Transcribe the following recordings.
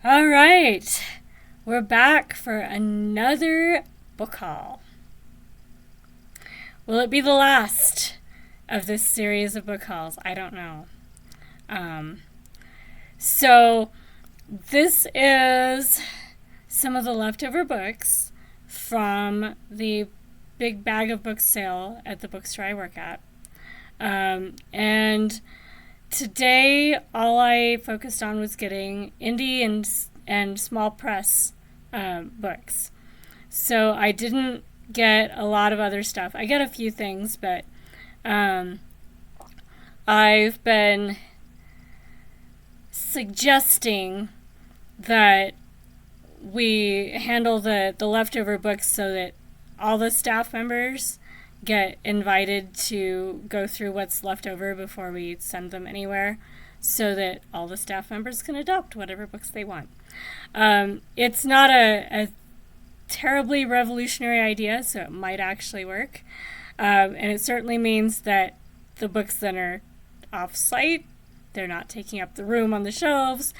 All right, we're back for another book haul. Will it be the last of this series of book hauls? I don't know. So this is some of the leftover books from the big bag of books sale at the bookstore I work at. And today, all I focused on was getting indie and small press books. So I didn't get a lot of other stuff. I got a few things, but I've been suggesting that we handle the leftover books so that all the staff members get invited to go through what's left over before we send them anywhere, so that all the staff members can adopt whatever books they want. It's not a terribly revolutionary idea, so it might actually work. And it certainly means that the books that are off-site, they're not taking up the room on the shelves,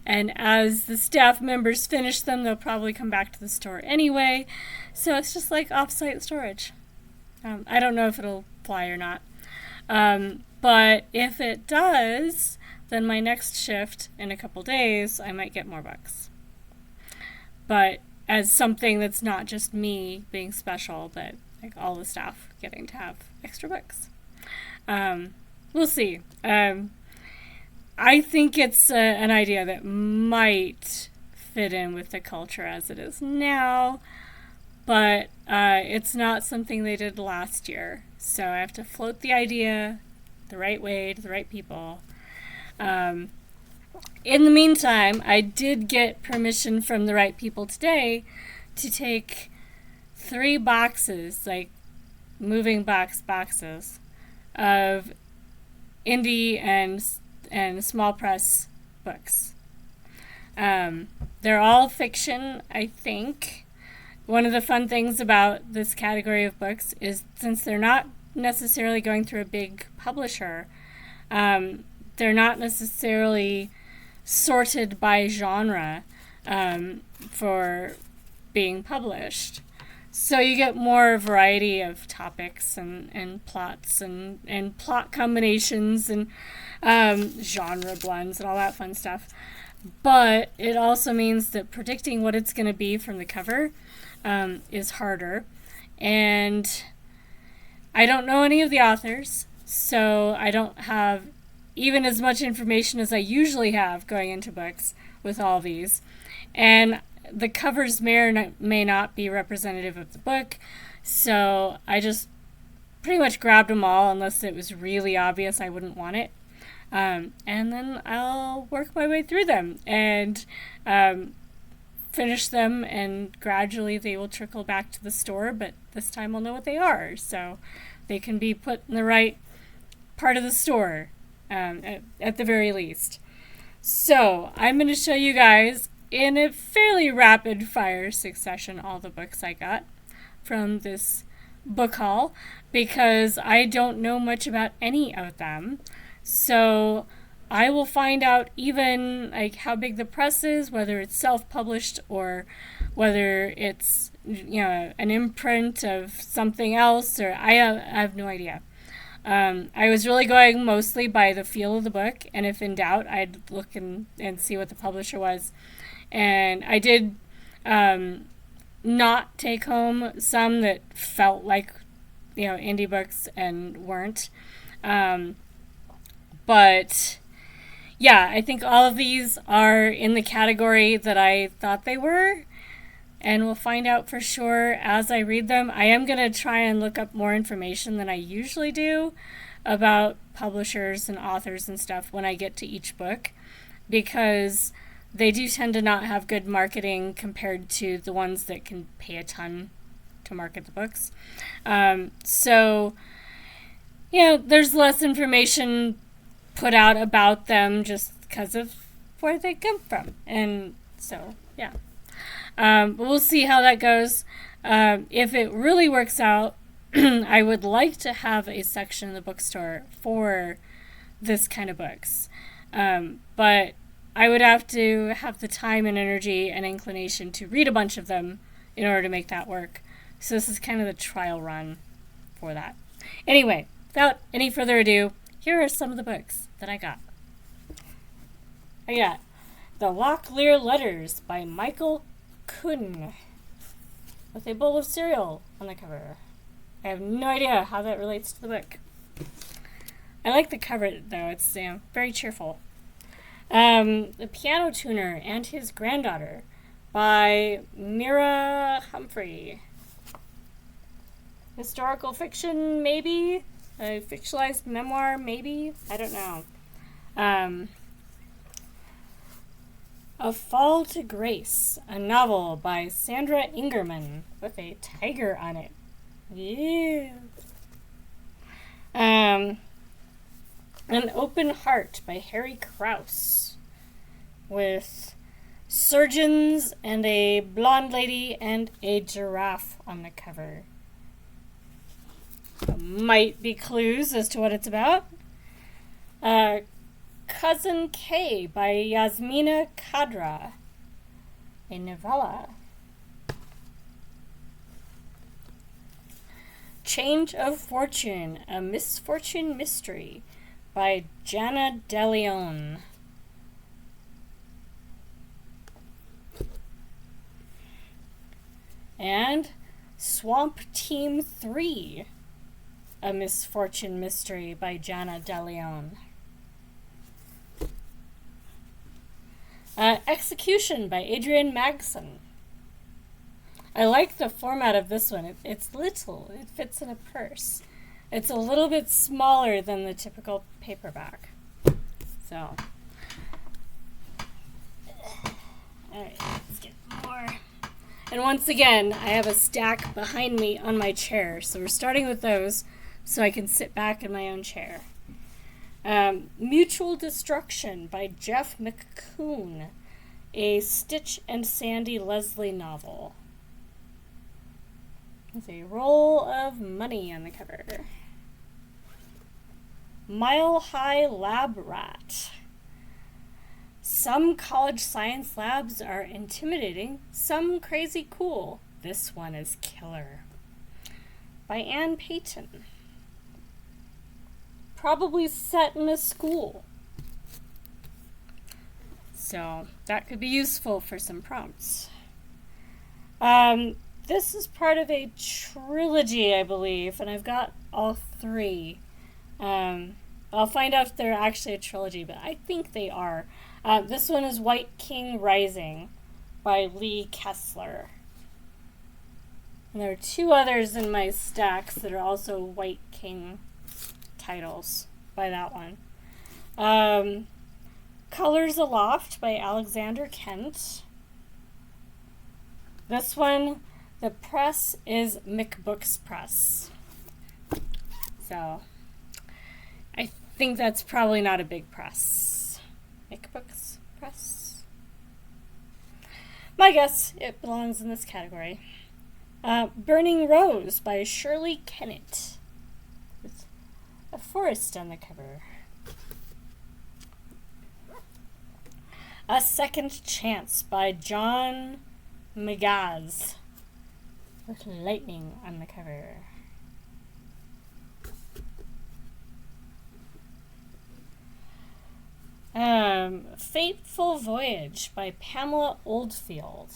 and as the staff members finish them, they'll probably come back to the store anyway, so it's just like off-site storage. I don't know if it'll fly or not. But if it does, then my next shift in a couple days, I might get more books. But as something that's not just me being special, but like all the staff getting to have extra books. We'll see. I think it's an idea that might fit in with the culture as it is now, but it's not something they did last year. So I have to float the idea the right way to the right people. In the meantime, I did get permission from the right people today to take 3 boxes, like moving boxes, of indie and small press books. They're all fiction, I think. One of the fun things about this category of books is since they're not necessarily going through a big publisher, they're not necessarily sorted by genre for being published. So you get more variety of topics and plots and plot combinations and genre blends and all that fun stuff. But it also means that predicting what it's going to be from the cover is harder. And I don't know any of the authors, so I don't have even as much information as I usually have going into books with all these. And the covers may or may not be representative of the book, so I just pretty much grabbed them all unless it was really obvious I wouldn't want it. And then I'll work my way through them and finish them, and gradually they will trickle back to the store, but this time I'll know what they are, so they can be put in the right part of the store at the very least. So I'm going to show you guys in a fairly rapid fire succession all the books I got from this book haul, because I don't know much about any of them. So I will find out even like how big the press is, whether it's self-published or whether it's an imprint of something else, or I have no idea. I was really going mostly by the feel of the book, and if in doubt, I'd look and see what the publisher was. And I did not take home some that felt like indie books and weren't. But yeah, I think all of these are in the category that I thought they were, and we'll find out for sure as I read them. I am going to try and look up more information than I usually do about publishers and authors and stuff when I get to each book, because they do tend to not have good marketing compared to the ones that can pay a ton to market the books. So there's less information put out about them just because of where they come from. And so, yeah. But we'll see how that goes. If it really works out, I would like to have a section in the bookstore for this kind of books. But I would have to have the time and energy and inclination to read a bunch of them in order to make that work. So this is kind of the trial run for that. Anyway, without any further ado, here are some of the books that I got. I got The Locklear Letters by Michael Kuhn with a bowl of cereal on the cover. I have no idea how that relates to the book. I like the cover, though. It's very cheerful. The Piano Tuner and His Granddaughter by Mira Humphrey. Historical fiction, maybe? A fictionalized memoir, maybe? I don't know. A Fall to Grace, a novel by Sandra Ingerman with a tiger on it. Yeah. An Open Heart by Harry Krause with surgeons and a blonde lady and a giraffe on the cover. Might be clues as to what it's about. Cousin K by Yasmina Kadra, a novella. Change of Fortune, a misfortune mystery by Jana DeLeon. And Swamp Team 3, a misfortune mystery by Jana DeLeon. Execution by Adrian Magson. I like the format of this one. It's little. It fits in a purse. It's a little bit smaller than the typical paperback. So, alright, let's get more. And once again, I have a stack behind me on my chair. So we're starting with those so I can sit back in my own chair. Mutual Destruction by Jeff McCoon, a Stitch and Sandy Leslie novel. There's a roll of money on the cover. Mile High Lab Rat. Some college science labs are intimidating, some crazy cool. This one is killer. By Ann Payton. Probably set in a school. So that could be useful for some prompts. This is part of a trilogy, I believe, and I've got all three. I'll find out if they're actually a trilogy, but I think they are. This one is White King Rising by Lee Kessler. And there are two others in my stacks that are also White King titles by that one. Colors Aloft by Alexander Kent. This one, the press is McBooks Press. So, I think that's probably not a big press. McBooks Press. My guess, it belongs in this category. Burning Rose by Shirley Kennett. With a forest on the cover. A Second Chance by John Magaz with lightning on the cover. Fateful Voyage by Pamela Oldfield.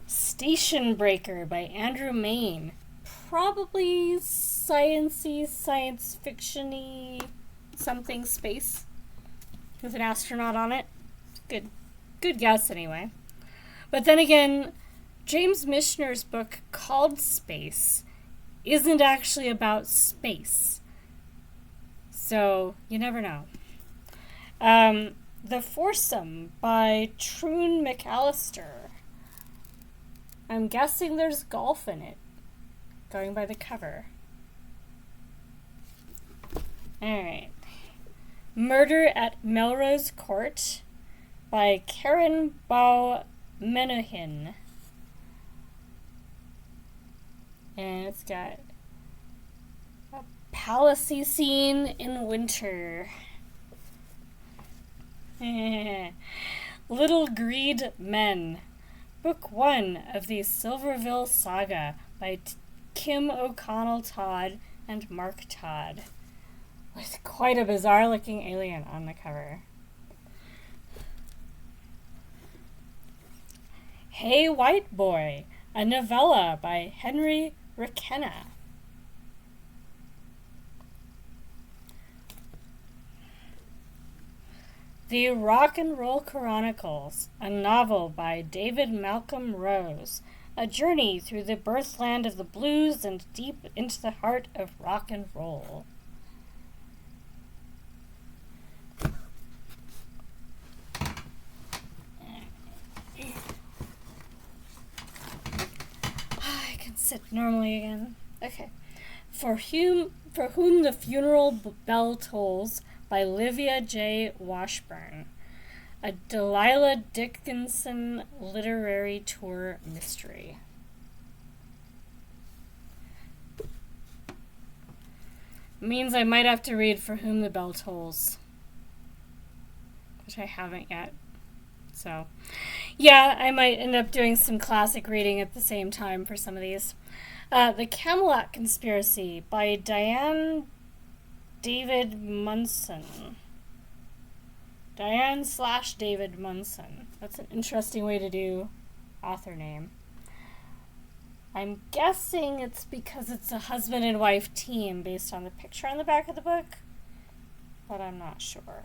Station Breaker by Andrew Main. Probably sciencey, science fiction-y something space with an astronaut on it. Good guess anyway. But then again, James Michener's book called Space isn't actually about space. So you never know. The Foursome by Troon McAllister. I'm guessing there's golf in it, going by the cover. Alright. Murder at Melrose Court by Karen Bow Menuhin. And it's got a palace-y scene in winter. Little Greed Men. Book 1 of the Silverville Saga by Kim O'Connell Todd and Mark Todd. With quite a bizarre-looking alien on the cover. Hey White Boy, a novella by Henry McKenna. The Rock and Roll Chronicles, a novel by David Malcolm Rose, a journey through the birthland of the blues and deep into the heart of rock and roll. I can sit normally again. Okay. For whom the funeral bell tolls by Livia J. Washburn. A Delilah Dickinson literary tour mystery. Means I might have to read For Whom the Bell Tolls, which I haven't yet. So, yeah, I might end up doing some classic reading at the same time for some of these. The Camelot Conspiracy by Diane David Munson. Diane/David Munson. That's an interesting way to do author name. I'm guessing it's because it's a husband and wife team based on the picture on the back of the book, but I'm not sure.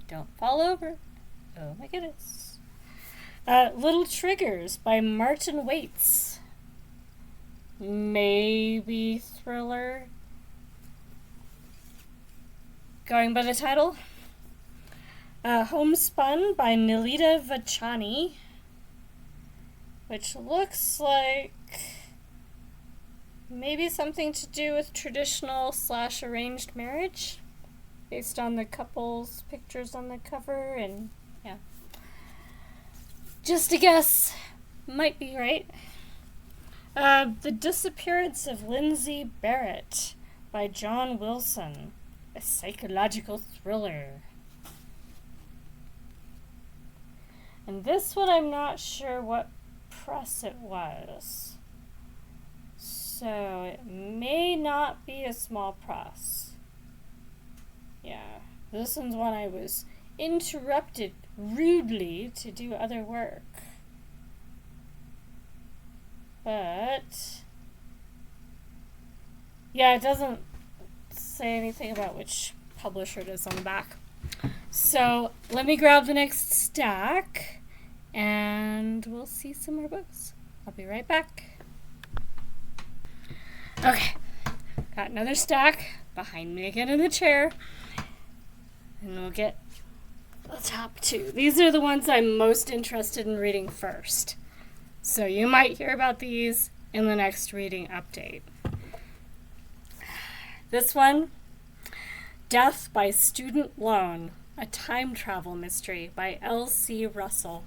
Don't fall over. Oh my goodness. Little Triggers by Martin Waits. Maybe thriller. Going by the title. Homespun by Nilita Vachani, which looks like maybe something to do with traditional/arranged marriage, based on the couple's pictures on the cover, and yeah. Just a guess. Might be right. The Disappearance of Lindsay Barrett by John Wilson, a psychological thriller. And this one I'm not sure what press it was. So it may not be a small press. Yeah, this one's one I was interrupted rudely to do other work. But yeah, it doesn't say anything about which publisher it is on the back. So let me grab the next stack and we'll see some more books. I'll be right back. Okay, got another stack behind me again in the chair, and we'll get the top two. These are the ones I'm most interested in reading first, so you might hear about these in the next reading update. This one, Death by Student Loan, a time travel mystery by L.C. Russell.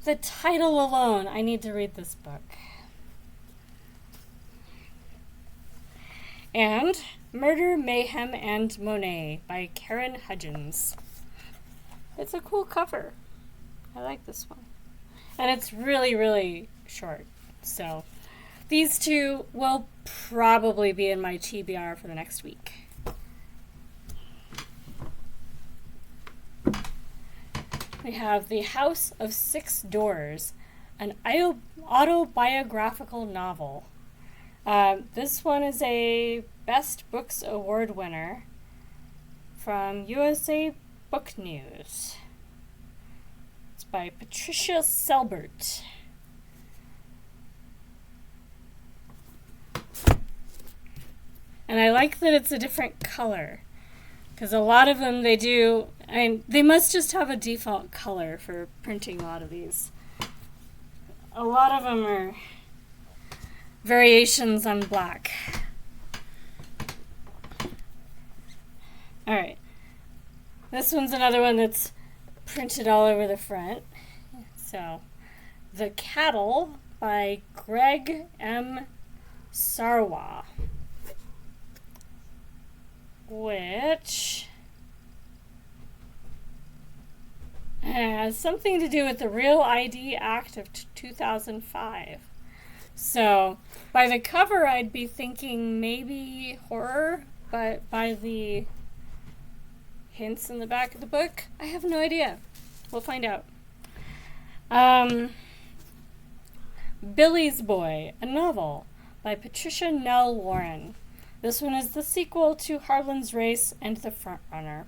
The title alone, I need to read this book. And Murder, Mayhem, and Monet by Karen Hudgens. It's a cool cover. I like this one. And it's really, really short. So these two will probably be in my TBR for the next week. We have The House of Six Doors, an autobiographical novel. This one is a Best Books Award winner from USA Book News. It's by Patricia Selbert. And I like that it's a different color, because a lot of them they do, and they must just have a default color for printing a lot of these. A lot of them are variations on black. Alright. This one's another one that's printed all over the front. So, The Cattle by Greg M. Sarwa, which has something to do with the Real ID Act of 2005. So, by the cover, I'd be thinking maybe horror, but by the hints in the back of the book, I have no idea. We'll find out. Billy's Boy, a novel by Patricia Nell Warren. This one is the sequel to Harlan's Race and The Frontrunner,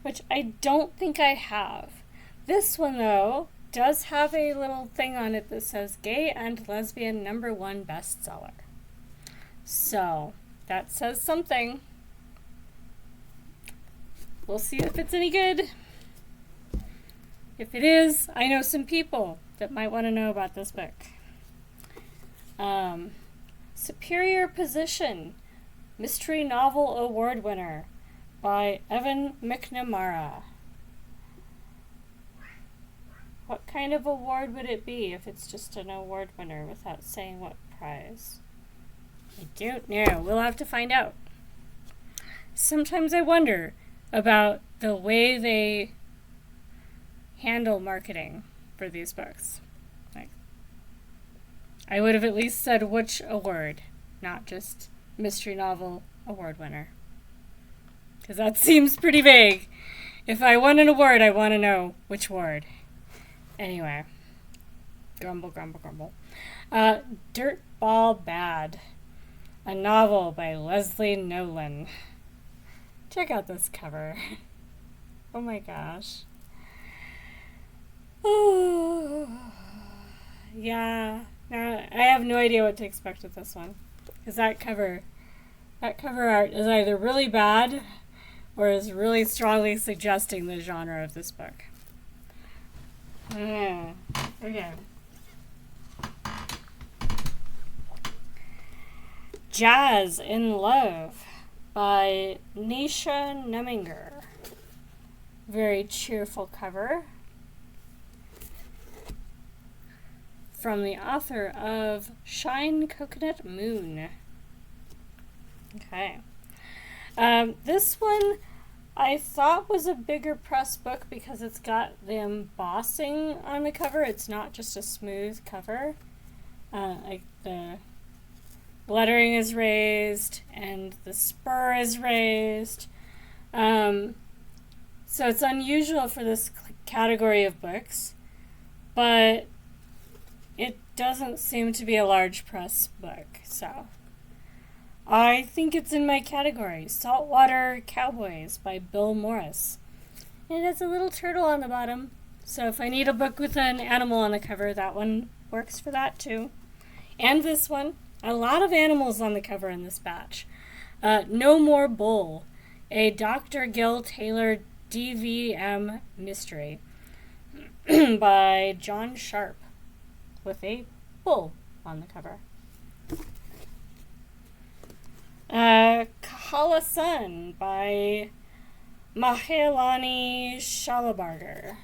which I don't think I have. This one, though, does have a little thing on it that says gay and lesbian #1 bestseller. So, that says something. We'll see if it's any good. If it is, I know some people that might want to know about this book. Superior Position, Mystery Novel Award winner by Evan McNamara. What kind of award would it be if it's just an award winner without saying what prize? I don't know. We'll have to find out. Sometimes I wonder about the way they handle marketing for these books. Like, I would have at least said which award, not just mystery novel award winner. Because that seems pretty vague. If I want an award, I want to know which award. Anyway. Grumble, grumble, grumble. Dirtball Bad, a novel by Leslie Nolan. Check out this cover. Oh my gosh. Oh, yeah. Now, I have no idea what to expect with this one. Because that cover art is either really bad or is really strongly suggesting the genre of this book. Okay. Jazz in Love by Nisha Neminger. Very cheerful cover. From the author of Shine Coconut Moon. Okay. This one I thought was a bigger press book because it's got the embossing on the cover. It's not just a smooth cover. Like the lettering is raised and the spur is raised. So it's unusual for this category of books, but it doesn't seem to be a large press book, so I think it's in my category. Saltwater Cowboys by Bill Morris. It has a little turtle on the bottom, so if I need a book with an animal on the cover, that one works for that too. And this one. A lot of animals on the cover in this batch. No More Bull, a Dr. Gil Taylor DVM mystery by John Sharp, with a bull on the cover. Kahala Sun by Mahelani Shalabarger.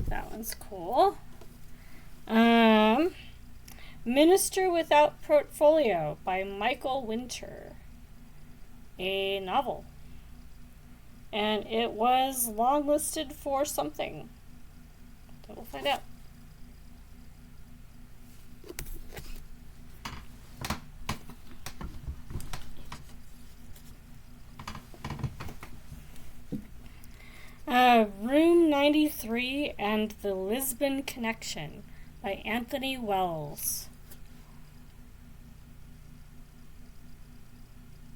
That one's cool. Minister Without Portfolio by Michael Winter. A novel. And it was longlisted for something. So we'll find out. Room 93 and the Lisbon Connection by Anthony Wells.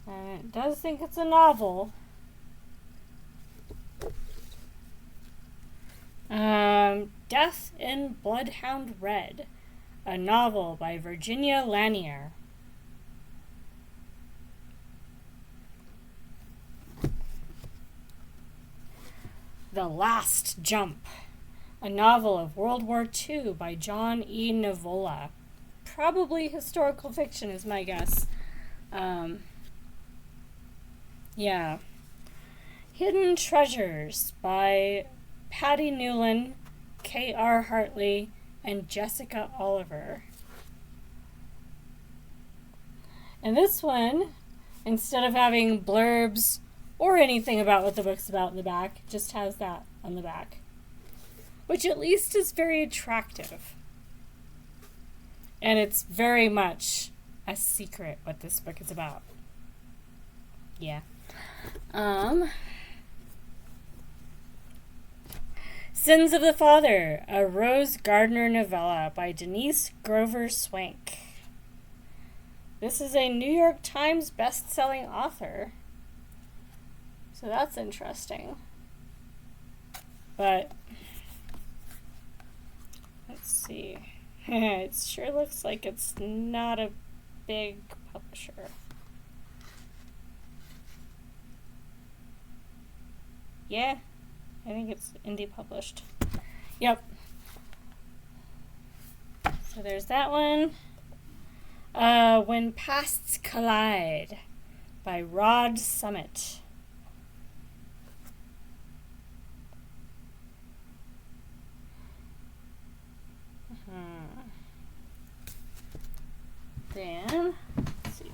And it does think it's a novel. Death in Bloodhound Red, a novel by Virginia Lanier. The Last Jump, a novel of World War II by John E. Nivola. Probably historical fiction is my guess. Yeah. Hidden Treasures by Patty Newland, K.R. Hartley, and Jessica Oliver. And this one, instead of having blurbs or anything about what the book's about in the back, just has that on the back, which at least is very attractive. And it's very much a secret what this book is about. Yeah. Sins of the Father, a Rose Gardner novella by Denise Grover Swank. This is a New York Times best-selling author. So that's interesting. But let's see. It sure looks like it's not a big publisher. Yeah, I think it's indie published. Yep. So there's that one. When Pasts Collide by Rod Summit. Then, let's see.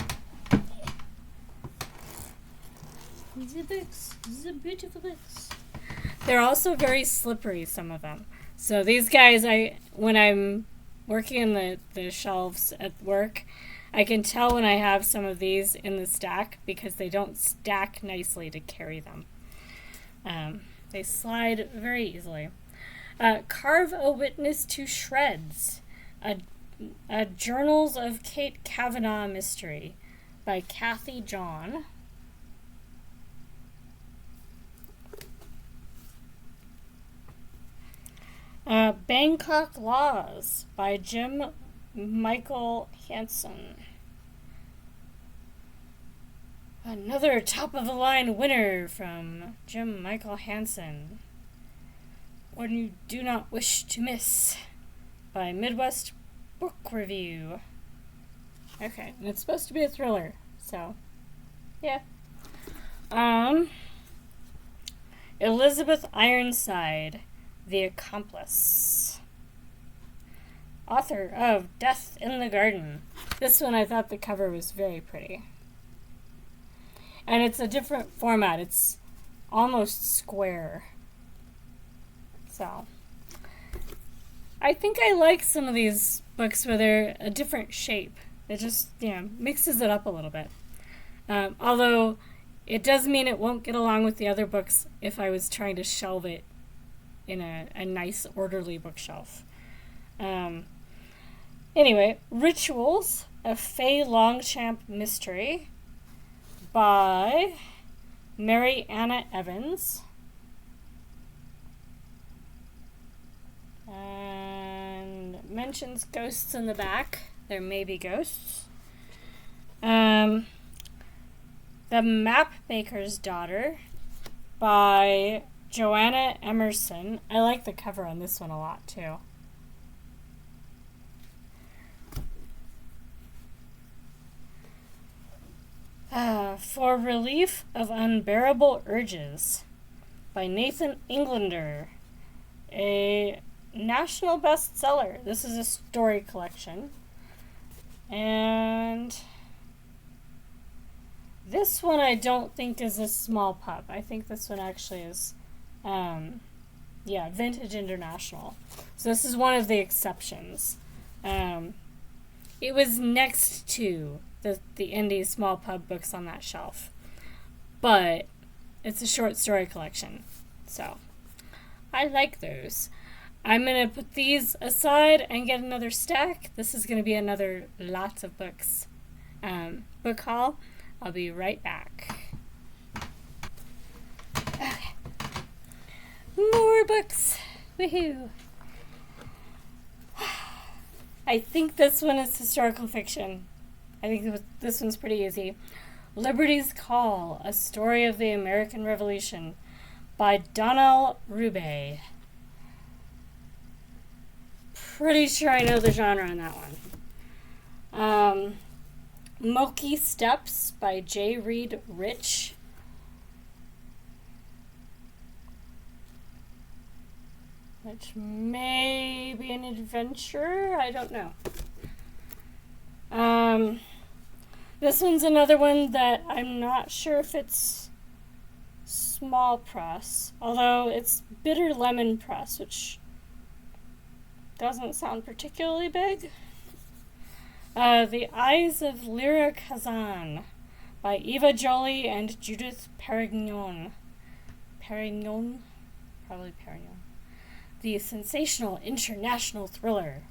The books, the beautiful books. They're also very slippery, some of them. So these guys, when I'm working in the shelves at work, I can tell when I have some of these in the stack because they don't stack nicely to carry them. They slide very easily. Carve a Witness to Shreds, a Journals of Kate Kavanaugh mystery by Kathy John. Bangkok Laws by Jim Michael Hansen. Another top-of-the-line winner from Jim Michael Hansen. When You Do Not Wish to Miss by Midwest Book Review. Okay, and it's supposed to be a thriller, so yeah. Elizabeth Ironside, The Accomplice. Author of Death in the Garden. This one I thought the cover was very pretty. And it's a different format. It's almost square. So, I think I like some of these books where they're a different shape. It just, mixes it up a little bit. Although, it does mean it won't get along with the other books if I was trying to shelve it in a nice, orderly bookshelf. Anyway, Rituals, a Faye Longchamp mystery by Mary Anna Evans. And mentions ghosts in the back. There may be ghosts. The Map Maker's Daughter by Joanna Emerson. I like the cover on this one a lot too. For Relief of Unbearable Urges by Nathan Englander. A national bestseller. This is a story collection. And this one I don't think is a small pub. I think this one actually is, Vintage International. So this is one of the exceptions. It was next to the indie small pub books on that shelf. But it's a short story collection. So I like those. I'm going to put these aside and get another stack. This is going to be another lots of books book haul. I'll be right back. Okay. More books. Woohoo. I think this one is historical fiction. I think this one's pretty easy. Liberty's Call, A Story of the American Revolution by Donnell Rubey. Pretty sure I know the genre on that one. Moki Steps by J. Reed Rich. which may be an adventure. I don't know. This one's another one that I'm not sure if it's small press, although it's bitter lemon press, which doesn't sound particularly big. The Eyes of Lyra Kazan by Eva Jolie and Judith Perignon. Perignon? Probably Perignon. The sensational international thriller.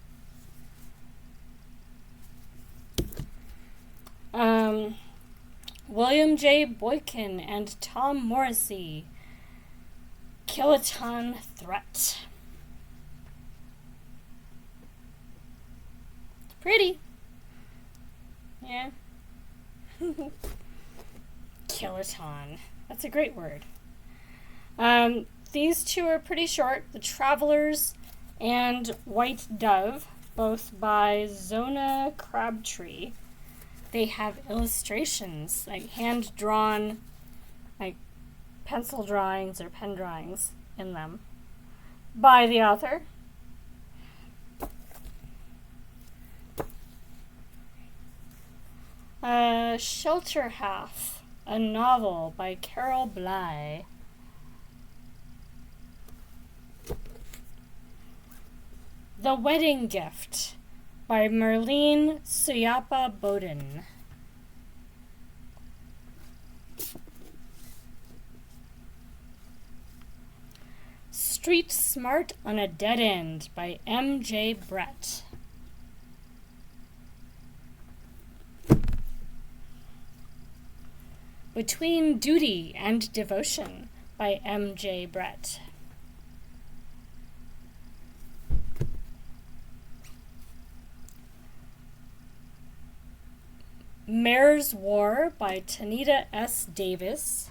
William J. Boykin and Tom Morrissey. Kiloton Threat. It's pretty. Yeah. Kiloton. That's a great word. These two are pretty short. The Travelers and White Dove, both by Zona Crabtree. They have illustrations, like hand-drawn, like pencil drawings or pen drawings in them by the author. Shelter Half, a novel by Carol Bly. The Wedding Gift by Merlene Suyapa Bowden. Street Smart on a Dead End by M.J. Brett. Between Duty and Devotion by M.J. Brett. Mare's War by Tanita S. Davis.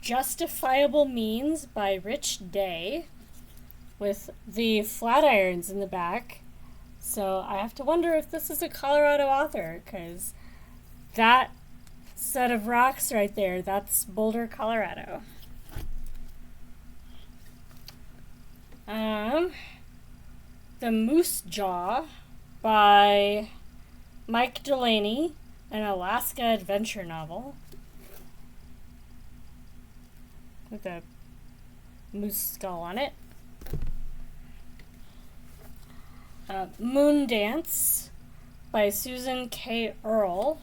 Justifiable Means by Rich Day, with the Flatirons in the back. So I have to wonder if this is a Colorado author, because that set of rocks right there, that's Boulder, Colorado. The Moose Jaw by Mike Delaney, an Alaska adventure novel with a moose skull on it. Moon Dance by Susan K. Earle,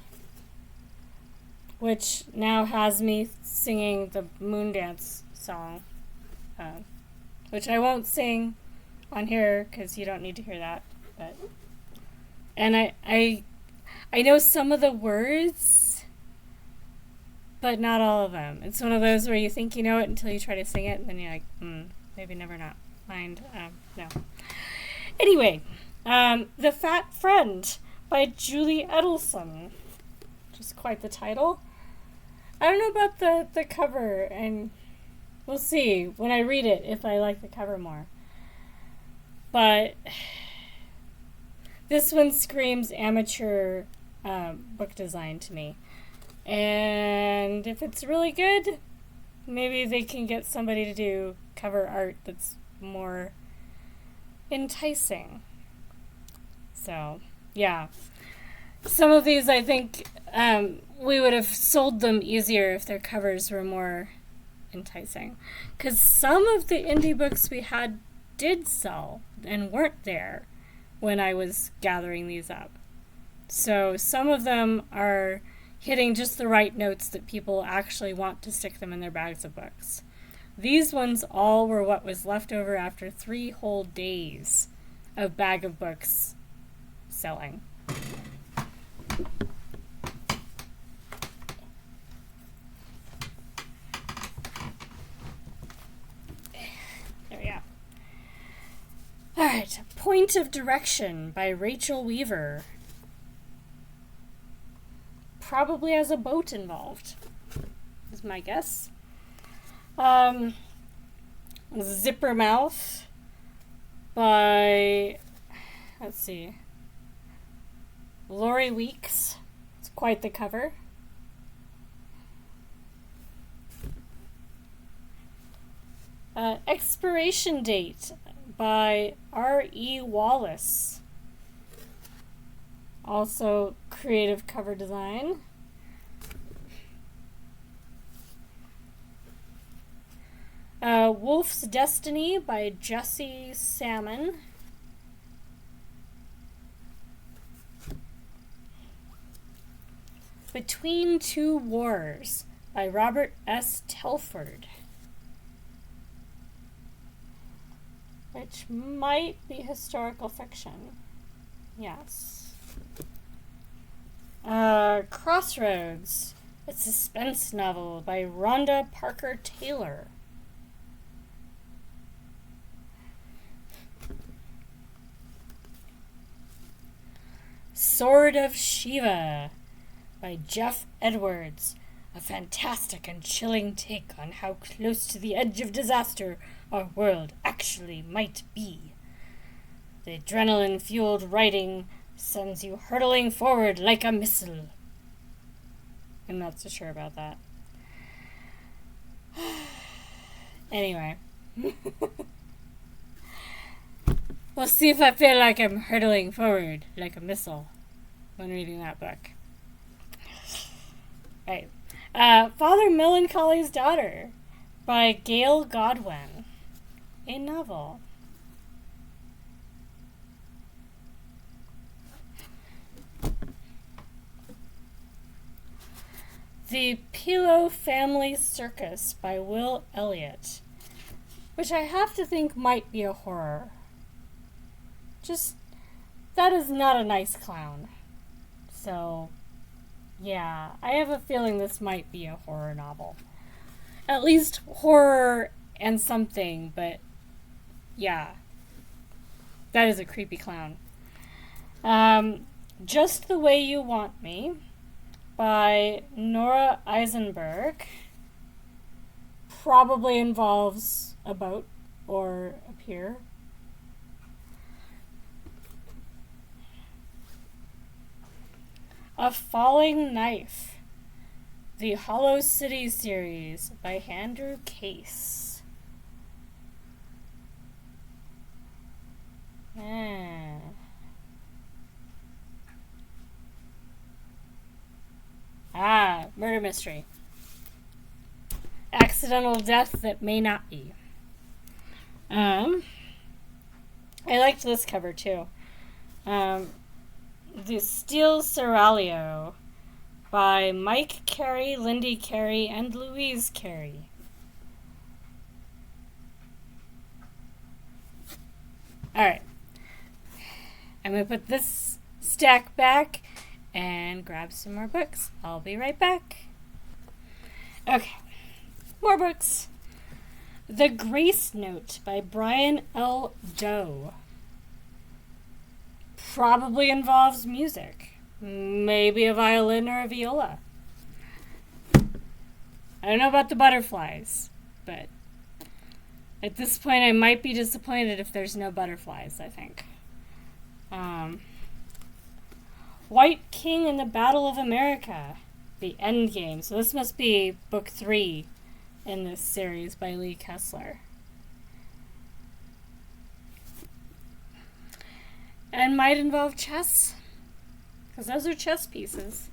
which now has me singing the Moon Dance song, which I won't sing on here because you don't need to hear that. But and I know some of the words, but not all of them. It's one of those where you think you know it until you try to sing it, and then you're like, maybe never not mind. No. Anyway, The Fat Friend by Julie Edelson, which is quite the title. I don't know about the cover, and we'll see when I read it if I like the cover more. But this one screams amateur book design to me. And if it's really good, maybe they can get somebody to do cover art that's more enticing. So, yeah. Some of these, I think, we would have sold them easier if their covers were more enticing. Because some of the indie books we had did sell and weren't there when I was gathering these up. So some of them are hitting just the right notes that people actually want to stick them in their bags of books. These ones all were what was left over after 3 whole days of bag of books selling. There we go. All right, Point of Direction by Rachel Weaver. Probably has a boat involved, is my guess. Zipper Mouth by, let's see, Lori Weeks. It's quite the cover. Expiration Date by R.E. Wallace. Also creative cover design. Wolf's Destiny by Jesse Salmon. Between Two Wars by Robert S. Telford. Which might be historical fiction. Yes. Crossroads, a suspense novel by Rhonda Parker Taylor. Sword of Shiva by Jeff Edwards. A fantastic and chilling take on how close to the edge of disaster our world actually might be. The adrenaline-fueled writing sends you hurtling forward like a missile. I'm not so sure about that. Anyway. We'll see if I feel like I'm hurtling forward like a missile when reading that book. Right. Father Melancholy's Daughter by Gail Godwin. A novel. The Pillow Family Circus by Will Elliott, which I have to think might be a horror. Just, that is not a nice clown. So, yeah, I have a feeling this might be a horror novel. At least horror and something, but yeah, that is a creepy clown. Just the Way You Want Me by Nora Eisenberg. Probably involves a boat or a pier. A Falling Knife, the Hollow City series by Andrew Case. Murder mystery. Accidental death that may not be. I liked this cover too. The Steel Seraglio by Mike Carey, Lindy Carey, and Louise Carey. Alright. I'm going to put this stack back and grab some more books. I'll be right back. Okay. More books. The Grace Note by Brian L. Doe. Probably involves music. Maybe a violin or a viola. I don't know about the butterflies, but at this point I might be disappointed if there's no butterflies, I think. White King and the Battle of America, The Endgame. So this must be book 3 in this series by Lee Kessler. And might involve chess, because those are chess pieces.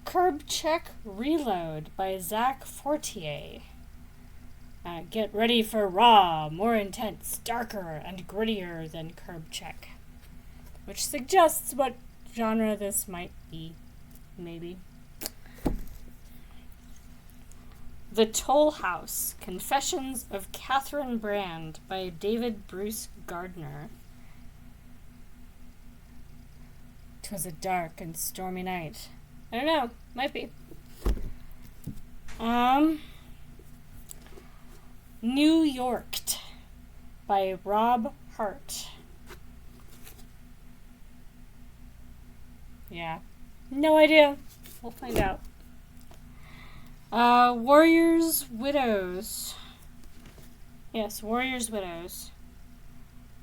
Curb Check Reload by Zach Fortier. Get ready for raw, more intense, darker, and grittier than Curb Check, which suggests what genre this might be, maybe. The Toll House, Confessions of Catherine Brand by David Bruce Gardner. 'Twas a dark and stormy night. I don't know, might be. New Yorked by Rob Hart. Yeah, no idea. We'll find out. Warriors Widows. Yes, Warriors Widows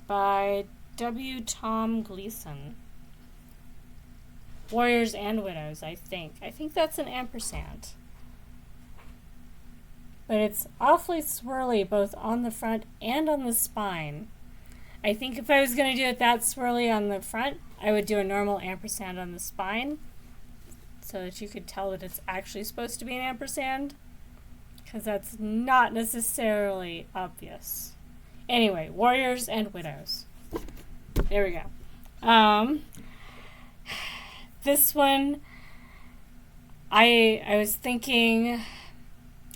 by W. Tom Gleason. Warriors and Widows, I think. I think that's an ampersand. But it's awfully swirly both on the front and on the spine. I think if I was going to do it that swirly on the front, I would do a normal ampersand on the spine so that you could tell that it's actually supposed to be an ampersand, because that's not necessarily obvious. Anyway, Warriors and Widows. There we go. This one, I was thinking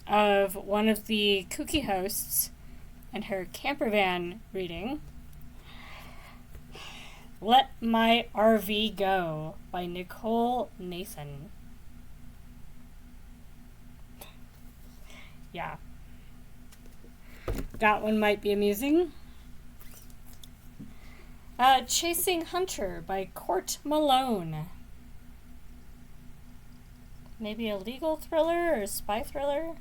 of one of the kooky hosts and her camper van reading. Let My RV Go by Nicole Nathan. Yeah. That one might be amusing. Chasing Hunter by Court Malone. Maybe a legal thriller or a spy thriller?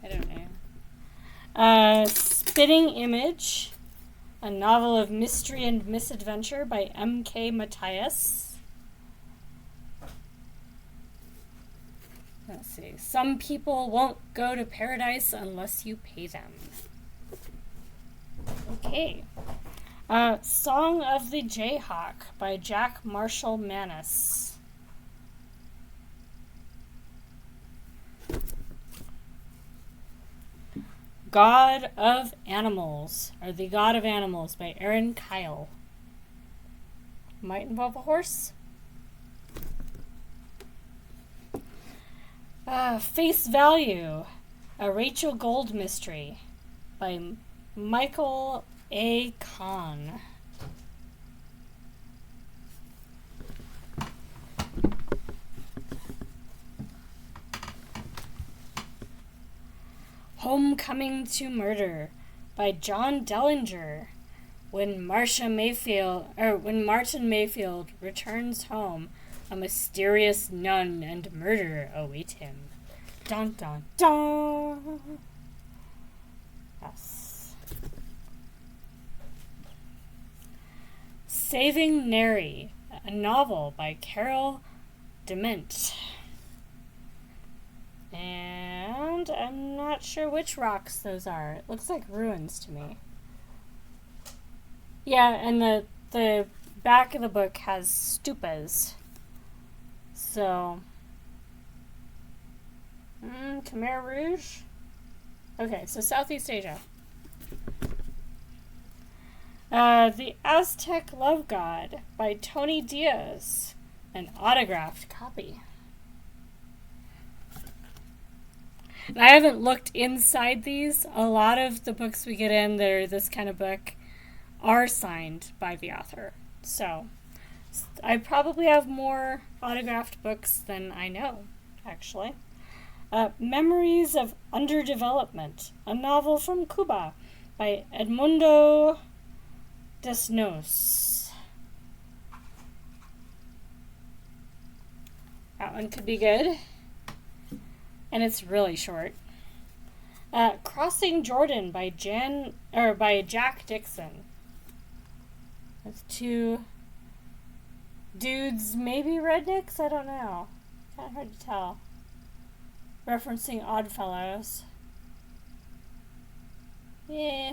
I don't know. Spitting Image, a novel of mystery and misadventure by M.K. Matthias. Let's see. Some People Won't Go to Paradise Unless You Pay Them. Okay. Song of the Jayhawk by Jack Marshall Manis. God of Animals, or The God of Animals by Aaron Kyle. Might involve a horse. Face Value, a Rachel Gold mystery by Michael A. Kahn. Homecoming to Murder by John Dellinger. When Martin Mayfield returns home, a mysterious nun and murder await him. Dun dun dun. Yes. Saving Neri, a novel by Carol Dement. And I'm not sure which rocks those are. It looks like ruins to me. Yeah, and the back of the book has stupas. So, Khmer Rouge? Okay, so Southeast Asia. The Aztec Love God by Tony Diaz. An autographed copy. And I haven't looked inside these. A lot of the books we get in that are this kind of book are signed by the author. So I probably have more autographed books than I know, actually. Memories of Underdevelopment, a novel from Cuba by Edmundo Desnos. That one could be good. And it's really short. Crossing Jordan by Jack Dixon. That's two dudes, maybe rednecks? I don't know. Kind of hard to tell. Referencing Oddfellows. Yeah.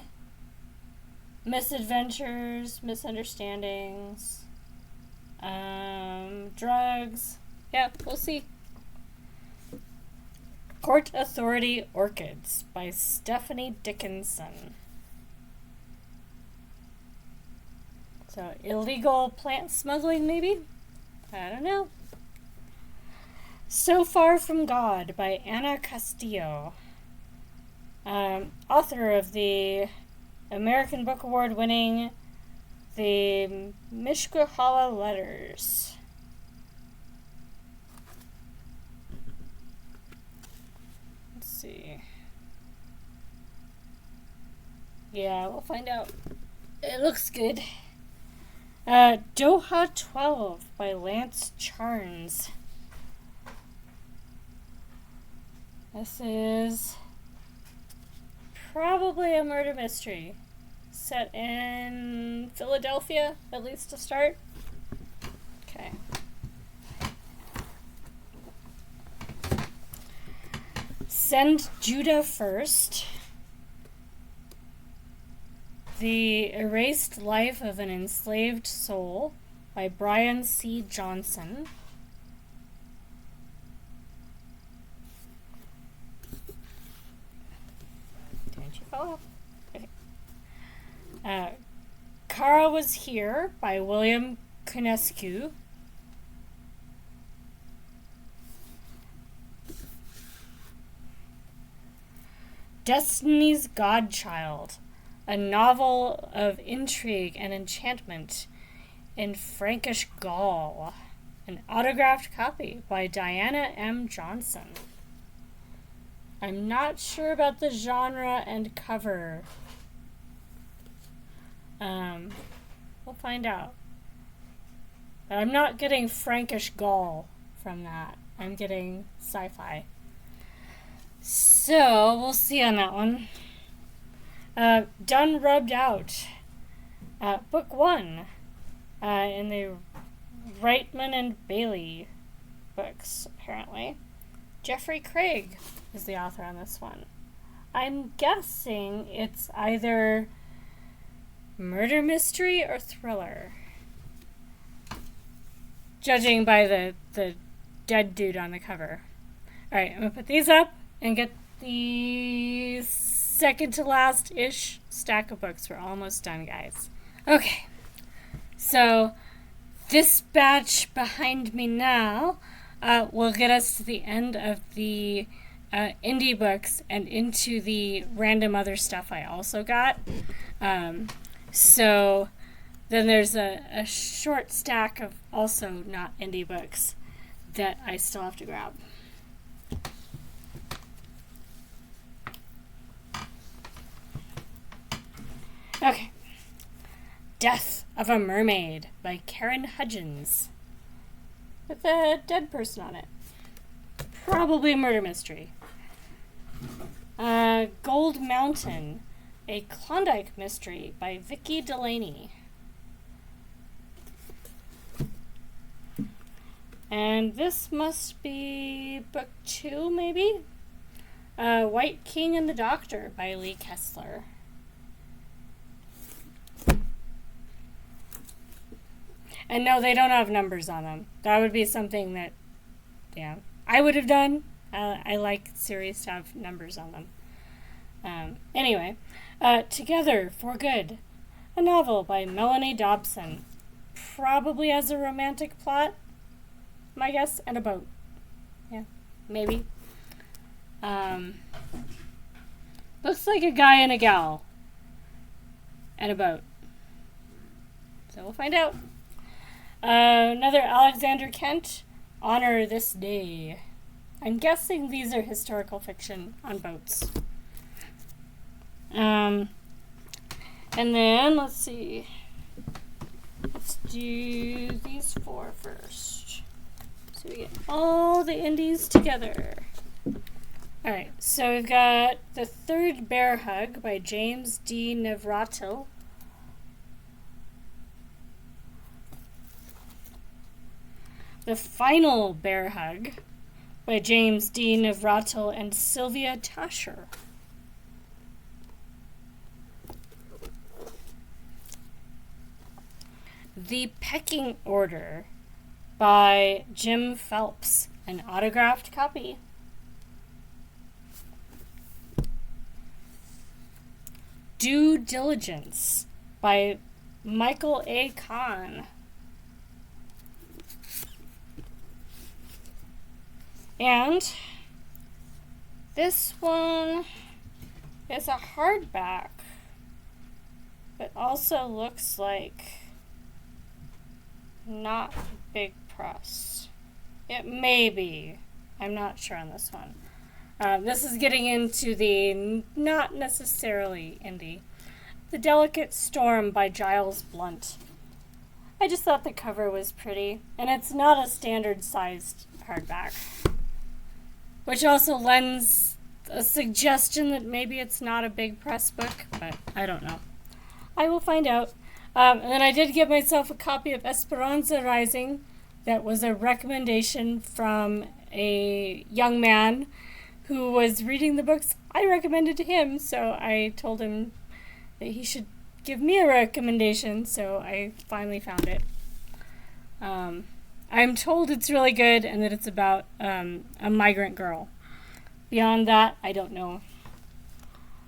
Misadventures, misunderstandings. Drugs. Yeah, we'll see. Court Authority Orchids by Stephanie Dickinson. So, illegal plant smuggling, maybe? I don't know. So Far From God by Anna Castillo. Author of the American Book Award winning The Mishkahala Letters. See. Yeah, we'll find out. It looks good. Doha 12 by Lance Charnes. This is probably a murder mystery set in Philadelphia, at least to start. Okay. Send Judah First. The Erased Life of an Enslaved Soul by Brian C. Johnson. Didn't you follow? Okay. Kara Was Here by William Konescu. Destiny's Godchild, a novel of intrigue and enchantment in Frankish Gaul. An autographed copy by Diana M. Johnson. I'm not sure about the genre and cover. We'll find out. But I'm not getting Frankish Gaul from that. I'm getting sci-fi. So, we'll see on that one. Done Rubbed Out. Book 1 in the Reitman and Bailey books, apparently. Jeffrey Craig is the author on this one. I'm guessing it's either murder mystery or thriller, judging by the dead dude on the cover. Alright, I'm going to put these up and get the second to last-ish stack of books. We're almost done, guys. Okay, so this batch behind me now will get us to the end of the indie books and into the random other stuff I also got. So then there's a short stack of also not indie books that I still have to grab. Okay. Death of a Mermaid by Karen Hudgens. With a dead person on it. Probably a murder mystery. Gold Mountain, a Klondike mystery by Vicki Delaney. And this must be book 2, maybe? White King and the Doctor by Lee Kessler. And no, they don't have numbers on them. That would be something that, yeah, I would have done. I like series to have numbers on them. Anyway, Together for Good, a novel by Melanie Dobson. Probably has a romantic plot, my guess, and a boat. Yeah, maybe. Looks like a guy and a gal. And a boat. So we'll find out. Another Alexander Kent, Honor This Day. I'm guessing these are historical fiction on boats. And then, let's see. Let's do these 4 first. So we get all the indies together. Alright, so we've got The Third Bear Hug by James D. Navratil. The Final Bear Hug by James D. Navratil and Sylvia Tasher. The Pecking Order by Jim Phelps, an autographed copy. Due Diligence by Michael A. Kahn. And this one is a hardback, but also looks like not big press. It may be. I'm not sure on this one. This is getting into the not necessarily indie. The Delicate Storm by Giles Blunt. I just thought the cover was pretty, and it's not a standard sized hardback. Which also lends a suggestion that maybe it's not a big press book, but I don't know. I will find out. And then I did get myself a copy of Esperanza Rising. That was a recommendation from a young man who was reading the books I recommended to him, so I told him that he should give me a recommendation, so I finally found it. I'm told it's really good and that it's about a migrant girl. Beyond that, I don't know.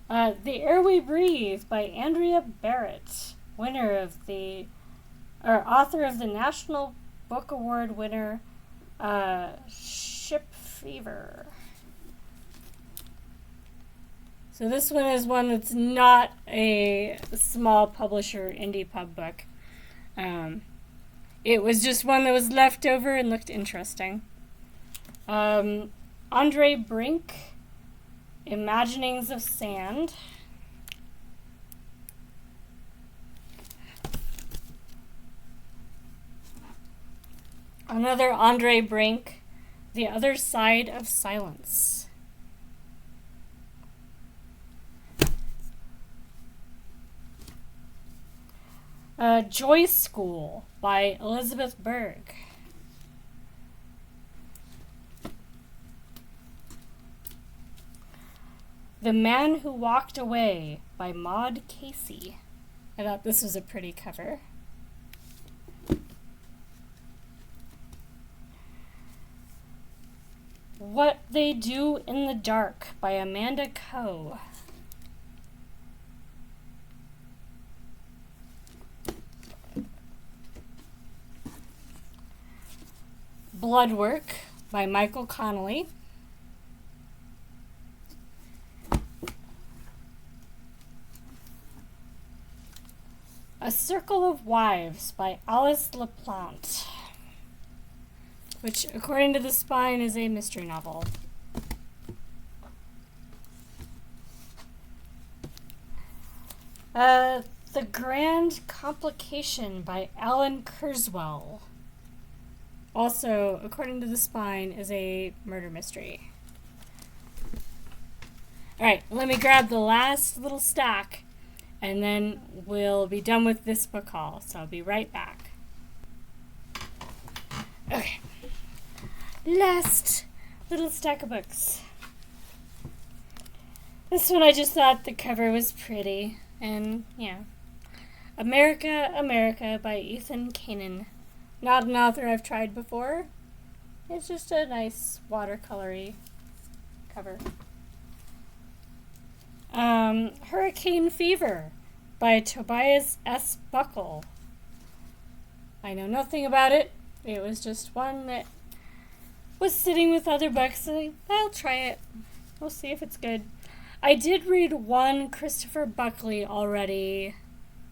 The Air We Breathe by Andrea Barrett, author of the National Book Award winner, Ship Fever. So this one is one that's not a small publisher indie pub book. It was just one that was left over and looked interesting. Andre Brink, Imaginings of Sand. Another Andre Brink, The Other Side of Silence. Joy School by Elizabeth Berg. The Man Who Walked Away by Maud Casey. I thought this was a pretty cover. What They Do in the Dark by Amanda Coe. Bloodwork by Michael Connelly. A Circle of Wives by Alice LaPlante, which, according to the spine, is a mystery novel. The Grand Complication by Alan Kurzweil, also, according to the spine, is a murder mystery. Alright, let me grab the last little stack, and then we'll be done with this book haul, so I'll be right back. Okay. Last little stack of books. This one I just thought the cover was pretty, and yeah. America, America by Ethan Kanin. Not an author I've tried before. It's just a nice watercolory cover. Hurricane Fever by Tobias S. Buckle. I know nothing about it. It was just one that was sitting with other books, and I'll try it. We'll see if it's good. I did read one Christopher Buckley already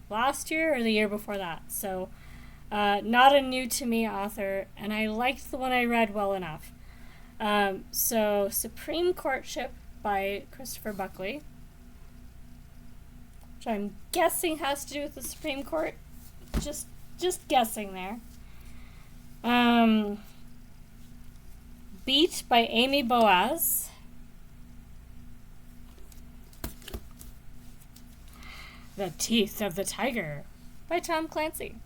last year or the year before that, so not a new to me author, and I liked the one I read well enough. So Supreme Courtship by Christopher Buckley, which I'm guessing has to do with the Supreme Court. Just guessing there. Beat by Amy Boaz. The Teeth of the Tiger by Tom Clancy.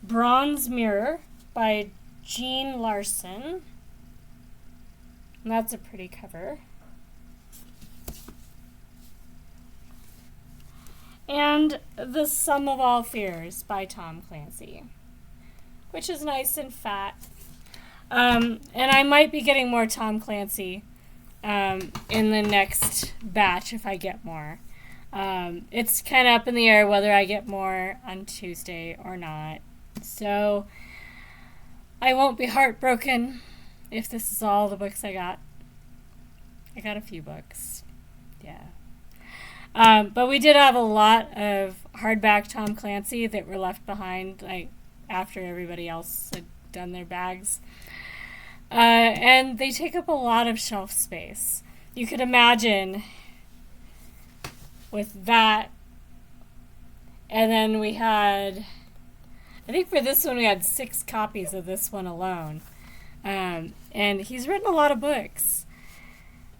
Bronze Mirror by Jean Larson. And that's a pretty cover. And The Sum of All Fears by Tom Clancy, which is nice and fat. And I might be getting more Tom Clancy in the next batch if I get more. It's kind of up in the air whether I get more on Tuesday or not. So I won't be heartbroken if this is all the books I got. I got a few books. Yeah. But we did have a lot of hardback Tom Clancy that were left behind, like, after everybody else had done their bags. And they take up a lot of shelf space. You could imagine with that. And then we had, I think for this one we had 6 copies of this one alone. And he's written a lot of books.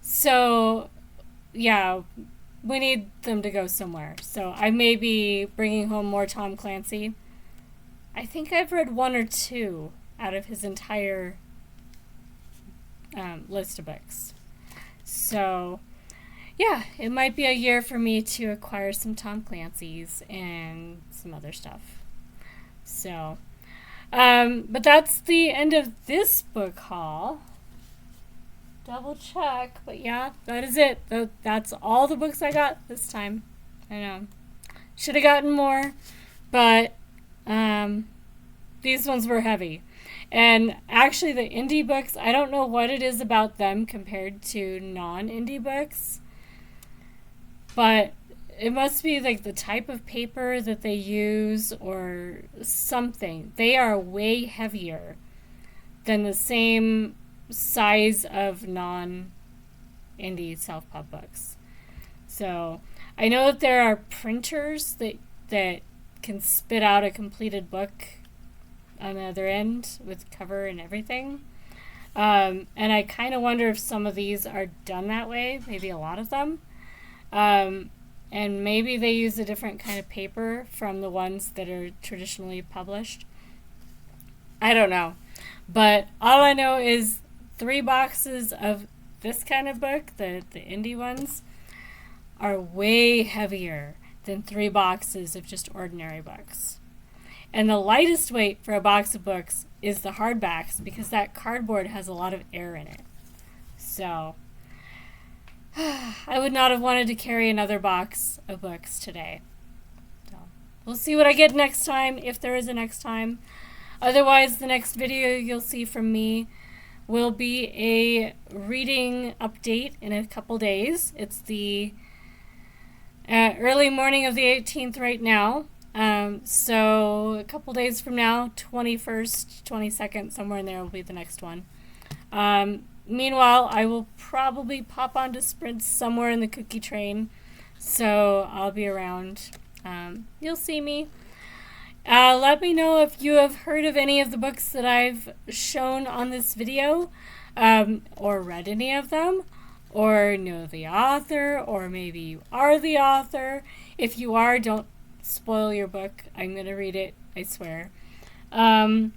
So, yeah, we need them to go somewhere. So I may be bringing home more Tom Clancy. I think I've read 1 or 2 out of his entire list of books. So, yeah, it might be a year for me to acquire some Tom Clancy's and some other stuff. So, but that's the end of this book haul. Double check, but yeah, that is it. That's all the books I got this time. I know. Should have gotten more, but these ones were heavy. And actually, the indie books, I don't know what it is about them compared to non-indie books, but it must be like the type of paper that they use or something. They are way heavier than the same size of non-indie self-pub books. So I know that there are printers that can spit out a completed book on the other end with cover and everything. And I kind of wonder if some of these are done that way, maybe a lot of them. And maybe they use a different kind of paper from the ones that are traditionally published. I don't know. But all I know is 3 boxes of this kind of book, the indie ones, are way heavier than 3 boxes of just ordinary books. And the lightest weight for a box of books is the hardbacks because that cardboard has a lot of air in it. So I would not have wanted to carry another box of books today. So we'll see what I get next time, if there is a next time. Otherwise, the next video you'll see from me will be a reading update in a couple days. It's the early morning of the 18th right now. So a couple days from now, 21st, 22nd, somewhere in there will be the next one. Meanwhile, I will probably pop onto sprints somewhere in the cookie train. So I'll be around. You'll see me. Let me know if you have heard of any of the books that I've shown on this video, or read any of them, or know the author, or maybe you are the author. If you are, don't spoil your book. I'm going to read it, I swear. And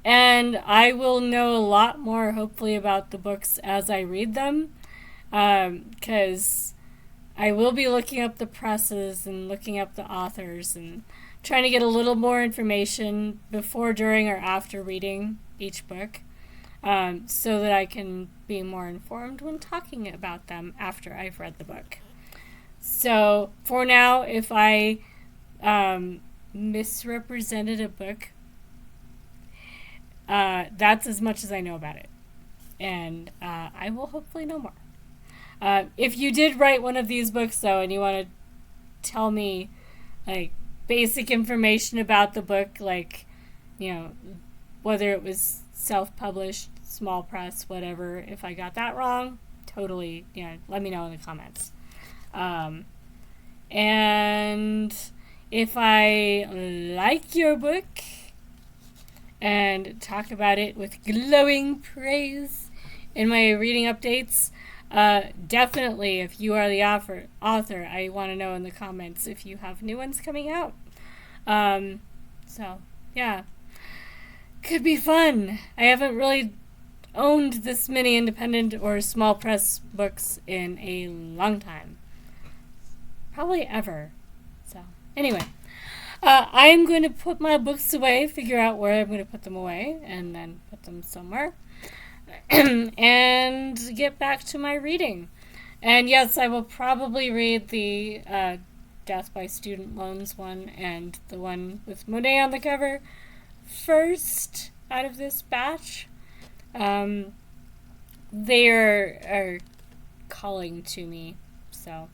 I will know a lot more, hopefully, about the books as I read them, because I will be looking up the presses and looking up the authors and trying to get a little more information before, during, or after reading each book, so that I can be more informed when talking about them after I've read the book. So for now, if I misrepresented a book, that's as much as I know about it. And I will hopefully know more. If you did write one of these books, though, and you want to tell me, like, basic information about the book, like, you know, whether it was self-published, small press, whatever, if I got that wrong, totally, let me know in the comments. And if I like your book and talk about it with glowing praise in my reading updates, definitely, if you are the author, I want to know in the comments if you have new ones coming out. So, yeah. Could be fun. I haven't really owned this many independent or small press books in a long time. Probably ever. So, anyway. I am going to put my books away, figure out where I'm going to put them away, and then put them somewhere. And get back to my reading. And yes, I will probably read the Death by Student Loans one and the one with Monet on the cover first out of this batch. They are calling to me. So,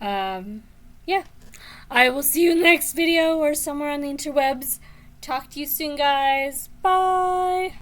yeah. I will see you in the next video or somewhere on the interwebs. Talk to you soon, guys. Bye!